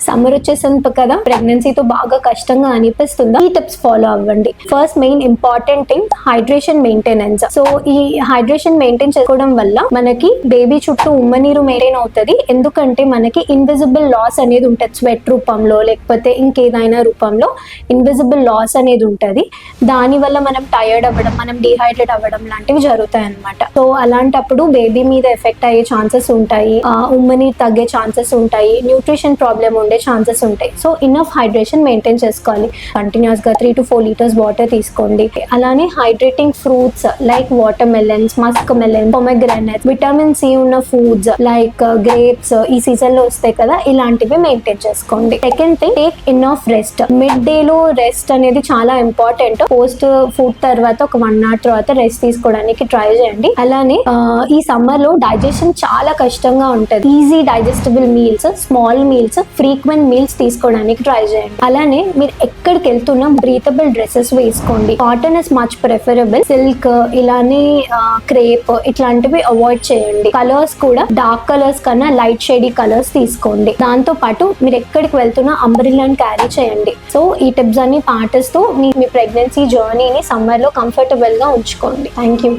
Summer వచ్చేసింది కదా, ప్రెగ్నెన్సీతో బాగా కష్టంగా అనిపిస్తుందా, ఈ టిప్స్ ఫాలో అవ్వండి. First main important thing hydration maintenance. So ఈ హైడ్రేషన్ మెయింటైన్ చేసుకోవడం వల్ల మనకి బేబీ చుట్టూ ఉమ్మనీరు మెయింటైన్ అవుతుంది. ఎందుకంటే మనకి ఇన్విజిబుల్ లాస్ అనేది ఉంటుంది, స్వెట్ రూపంలో లేకపోతే ఇంకేదైనా రూపంలో ఇన్విజిబుల్ లాస్ అనేది ఉంటుంది. దానివల్ల మనం టైర్డ్ అవ్వడం, మనం డిహైడ్రేట్ అవ్వడం లాంటివి జరుగుతాయి అనమాట. సో అలాంటప్పుడు బేబీ మీద ఎఫెక్ట్ అయ్యే ఛాన్సెస్ ఉంటాయి, ఉమ్మనీరు తగ్గే ఛాన్సెస్ ఉంటాయి, న్యూట్రిషన్ ప్రాబ్లమ్ ఉండే ఛాన్సెస్ ఉంటాయి. సో ఇనఫ్ హైడ్రేషన్ మెయింటైన్ చేసుకోవాలి. కంటిన్యూస్ గా 3 to 4 లీటర్స్ వాటర్ తీసుకోండి. అలానే hydrating fruits like water melons, musk melon, pomegranate, vitamin C ఉన్న ఫుడ్స్ లైక్ గ్రేప్స్ ఈ సీజన్ లో వస్తాయి కదా, ఇలాంటివి మెయింటైన్ చేసుకోండి. Second thing, take enough rest. Mid day లో రెస్ట్ అనేది చాలా ఇంపార్టెంట్. పోస్ట్ ఫుడ్ తర్వాత ఒక 1 hour తర్వాత రెస్ట్ తీసుకోవడానికి ట్రై చేయండి. అలానే ఈ సమ్మర్ లో డైజెషన్ చాలా కష్టంగా ఉంటది. Easy digestible meals, small meals, frequent meals తీసుకోవడానికి ట్రై చేయండి. అలానే మీరు ఎక్కడికి వెళ్తున్నా బ్రీతబుల్ డ్రెస్సెస్ వేసుకోండి. Cotton is much preferable. Silk ఇలానే క్రేప్ ఇట్లాంటివి అవాయిడ్ చేయండి. కలర్స్ కూడా డార్క్ కలర్స్ కన్నా లైట్ షేడీ కలర్స్ తీసుకోండి. దాంతో పాటు మీరు ఎక్కడికి వెళ్తున్నా అంబ్రెల్లాని క్యారీ చేయండి. సో ఈ టిప్స్ అన్ని పాటిస్తూ మీ ప్రెగ్నెన్సీ జర్నీని సమ్మర్ లో కంఫర్టబుల్ గా ఉంచుకోండి. Thank you.